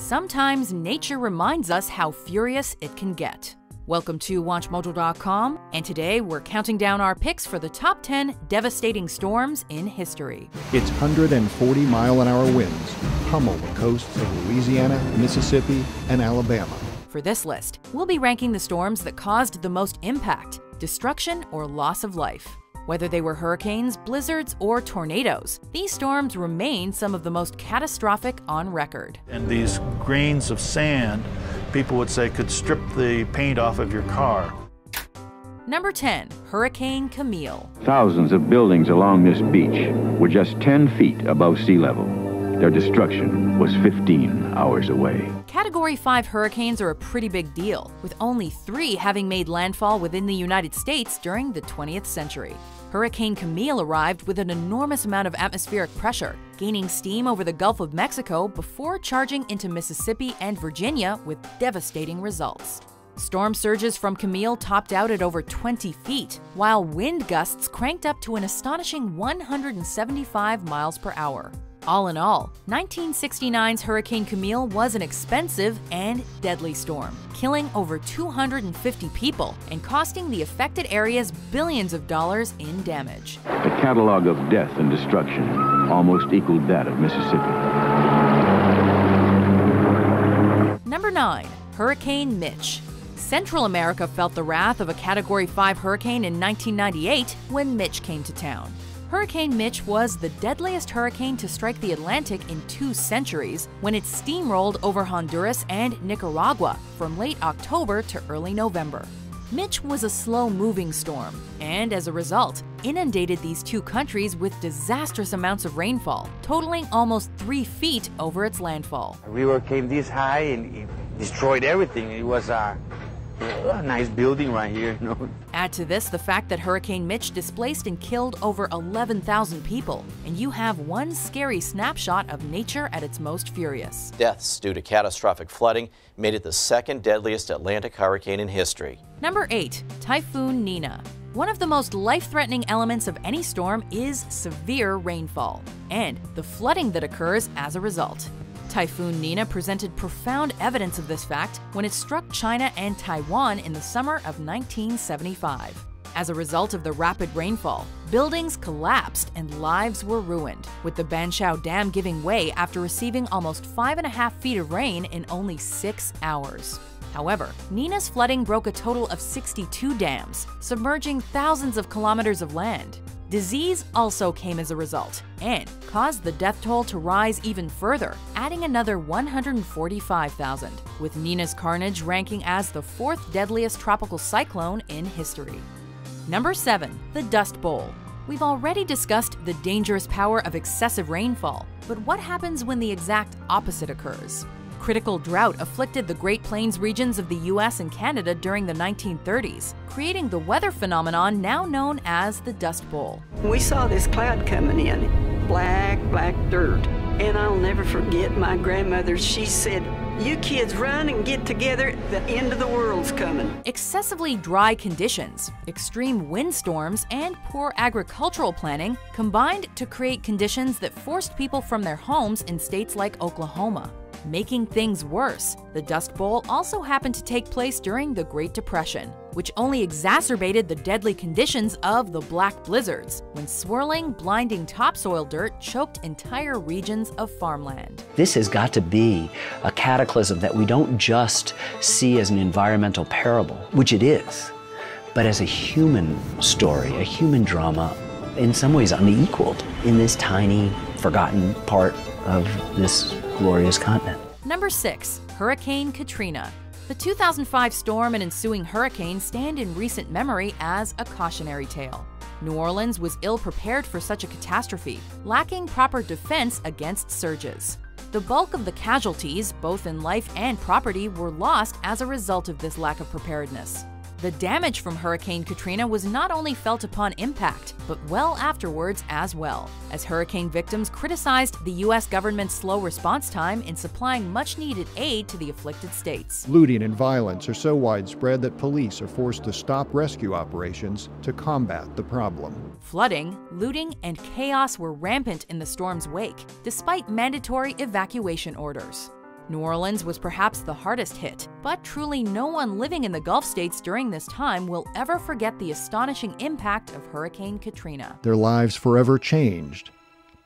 Sometimes nature reminds us how furious it can get. Welcome to WatchMojo.com, and today we're counting down our picks for the top 10 devastating storms in history. Its 140-mile-an-hour winds pummel the coasts of Louisiana, Mississippi, and Alabama. For this list, we'll be ranking the storms that caused the most impact, destruction, or loss of life. Whether they were hurricanes, blizzards, or tornadoes, these storms remain some of the most catastrophic on record. And these grains of sand, people would say, could strip the paint off of your car. Number 10. Hurricane Camille. Thousands of buildings along this beach were just 10 feet above sea level. Their destruction was 15 hours away. Category 5 hurricanes are a pretty big deal, with only 3 having made landfall within the United States during the 20th century. Hurricane Camille arrived with an enormous amount of atmospheric pressure, gaining steam over the Gulf of Mexico before charging into Mississippi and Virginia with devastating results. Storm surges from Camille topped out at over 20 feet, while wind gusts cranked up to an astonishing 175 miles per hour. All in all, 1969's Hurricane Camille was an expensive and deadly storm, killing over 250 people and costing the affected areas billions of dollars in damage. The catalog of death and destruction almost equaled that of Mississippi. Number 9. Hurricane Mitch. Central America felt the wrath of a Category 5 hurricane in 1998 when Mitch came to town. Hurricane Mitch was the deadliest hurricane to strike the Atlantic in 2 centuries when it steamrolled over Honduras and Nicaragua from late October to early November. Mitch was a slow-moving storm and, as a result, inundated these 2 countries with disastrous amounts of rainfall, totaling almost 3 feet over its landfall. The river came this high and it destroyed everything. It was a nice building right here, you know. Add to this the fact that Hurricane Mitch displaced and killed over 11,000 people, and you have one scary snapshot of nature at its most furious. Deaths due to catastrophic flooding made it the 2nd deadliest Atlantic hurricane in history. Number 8. Typhoon Nina. One of the most life-threatening elements of any storm is severe rainfall, and the flooding that occurs as a result. Typhoon Nina presented profound evidence of this fact when it struck China and Taiwan in the summer of 1975. As a result of the rapid rainfall, buildings collapsed and lives were ruined, with the Banqiao Dam giving way after receiving almost 5.5 feet of rain in only 6 hours. However, Nina's flooding broke a total of 62 dams, submerging thousands of kilometers of land. Disease also came as a result and caused the death toll to rise even further, adding another 145,000, with Nina's carnage ranking as the 4th deadliest tropical cyclone in history. Number 7. The Dust Bowl. We've already discussed the dangerous power of excessive rainfall, but what happens when the exact opposite occurs? Critical drought afflicted the Great Plains regions of the US and Canada during the 1930s, creating the weather phenomenon now known as the Dust Bowl. We saw this cloud coming in, black dirt. And I'll never forget my grandmother, she said, "You kids run and get together, the end of the world's coming." Excessively dry conditions, extreme windstorms, and poor agricultural planning combined to create conditions that forced people from their homes in states like Oklahoma. Making things worse, the Dust Bowl also happened to take place during the Great Depression, which only exacerbated the deadly conditions of the black blizzards, when swirling, blinding topsoil dirt choked entire regions of farmland. This has got to be a cataclysm that we don't just see as an environmental parable, which it is, but as a human story, a human drama, in some ways unequaled in this tiny, forgotten part of this glorious continent. Number 6. Hurricane Katrina. The 2005 storm and ensuing hurricane stand in recent memory as a cautionary tale. New Orleans was ill-prepared for such a catastrophe, lacking proper defense against surges. The bulk of the casualties, both in life and property, were lost as a result of this lack of preparedness. The damage from Hurricane Katrina was not only felt upon impact, but well afterwards as well, as hurricane victims criticized the U.S. government's slow response time in supplying much-needed aid to the afflicted states. Looting and violence are so widespread that police are forced to stop rescue operations to combat the problem. Flooding, looting, and chaos were rampant in the storm's wake, despite mandatory evacuation orders. New Orleans was perhaps the hardest hit, but truly no one living in the Gulf states during this time will ever forget the astonishing impact of Hurricane Katrina. Their lives forever changed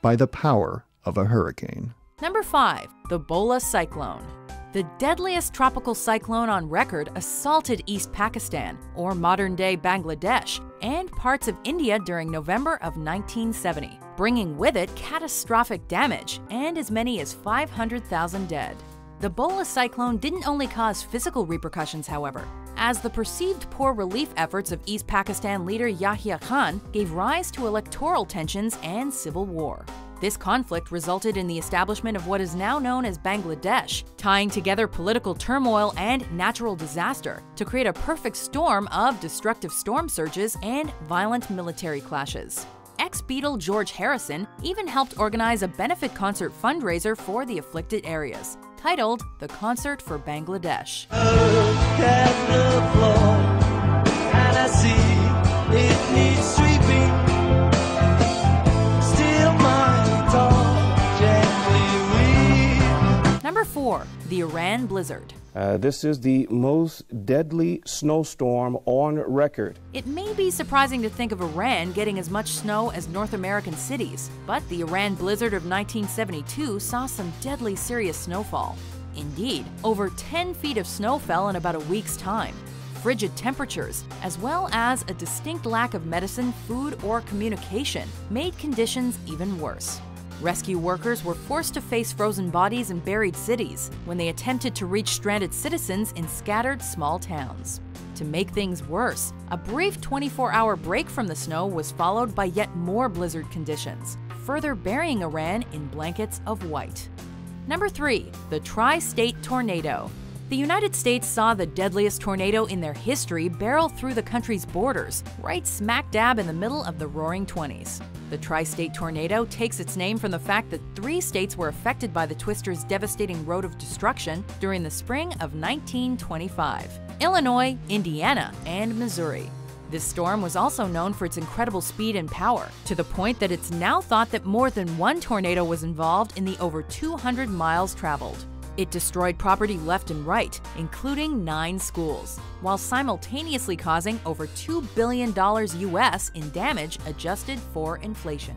by the power of a hurricane. Number 5. The Bola Cyclone. The deadliest tropical cyclone on record assaulted East Pakistan, or modern-day Bangladesh, and parts of India during November of 1970, bringing with it catastrophic damage and as many as 500,000 dead. The Bola cyclone didn't only cause physical repercussions, however, as the perceived poor relief efforts of East Pakistan leader Yahya Khan gave rise to electoral tensions and civil war. This conflict resulted in the establishment of what is now known as Bangladesh, tying together political turmoil and natural disaster to create a perfect storm of destructive storm surges and violent military clashes. Ex-Beatle George Harrison even helped organize a benefit concert fundraiser for the afflicted areas, titled The Concert for Bangladesh. Look at the floor, and I see it needs sweeping. Number 4. The Iran Blizzard. This is the most deadly snowstorm on record. It may be surprising to think of Iran getting as much snow as North American cities, but the Iran blizzard of 1972 saw some deadly serious snowfall. Indeed, over 10 feet of snow fell in about a week's time. Frigid temperatures, as well as a distinct lack of medicine, food, or communication, made conditions even worse. Rescue workers were forced to face frozen bodies in buried cities when they attempted to reach stranded citizens in scattered small towns. To make things worse, a brief 24-hour break from the snow was followed by yet more blizzard conditions, further burying Iran in blankets of white. Number 3. The Tri-State Tornado. The United States saw the deadliest tornado in their history barrel through the country's borders, right smack dab in the middle of the Roaring '20s. The Tri-State Tornado takes its name from the fact that 3 states were affected by the twister's devastating road of destruction during the spring of 1925: Illinois, Indiana, and Missouri. This storm was also known for its incredible speed and power, to the point that it's now thought that more than one tornado was involved in the over 200 miles traveled. It destroyed property left and right, including 9 schools, while simultaneously causing over $2 billion US in damage adjusted for inflation.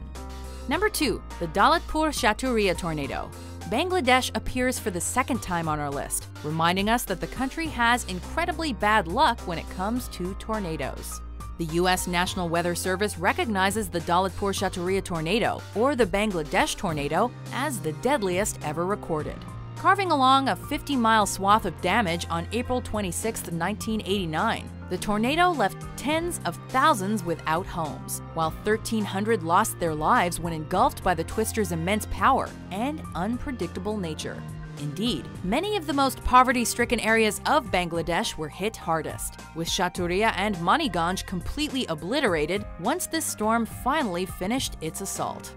Number 2. The Dalatpur Chaturya Tornado. Bangladesh appears for the second time on our list, reminding us that the country has incredibly bad luck when it comes to tornadoes. The U.S. National Weather Service recognizes the Dalatpur Chaturya tornado, or the Bangladesh tornado, as the deadliest ever recorded. Carving along a 50-mile swath of damage on April 26, 1989, the tornado left tens of thousands without homes, while 1,300 lost their lives when engulfed by the twister's immense power and unpredictable nature. Indeed, many of the most poverty-stricken areas of Bangladesh were hit hardest, with Chaturya and Maniganj completely obliterated once this storm finally finished its assault.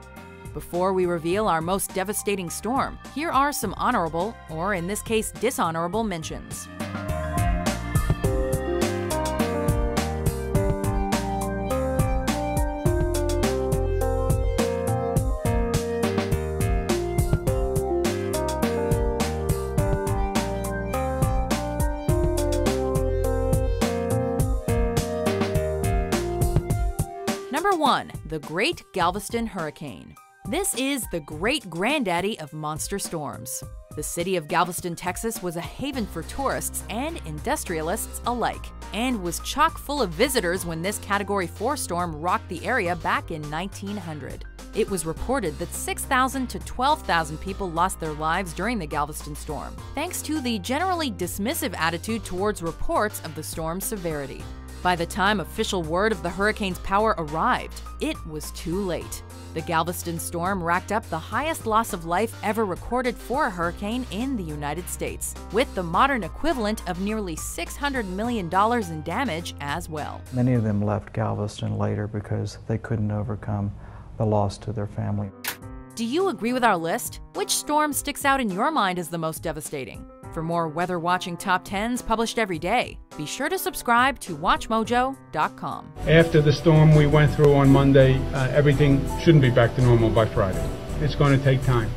Before we reveal our most devastating storm, here are some honorable, or in this case dishonorable, mentions. Number 1. The Great Galveston Hurricane. This is the great-granddaddy of monster storms. The city of Galveston, Texas was a haven for tourists and industrialists alike, and was chock full of visitors when this Category 4 storm rocked the area back in 1900. It was reported that 6,000 to 12,000 people lost their lives during the Galveston storm, thanks to the generally dismissive attitude towards reports of the storm's severity. By the time official word of the hurricane's power arrived, it was too late. The Galveston storm racked up the highest loss of life ever recorded for a hurricane in the United States, with the modern equivalent of nearly $600 million in damage as well. Many of them left Galveston later because they couldn't overcome the loss to their family. Do you agree with our list? Which storm sticks out in your mind as the most devastating? For more weather-watching top 10s published every day, be sure to subscribe to WatchMojo.com. After the storm we went through on Monday, everything shouldn't be back to normal by Friday. It's going to take time.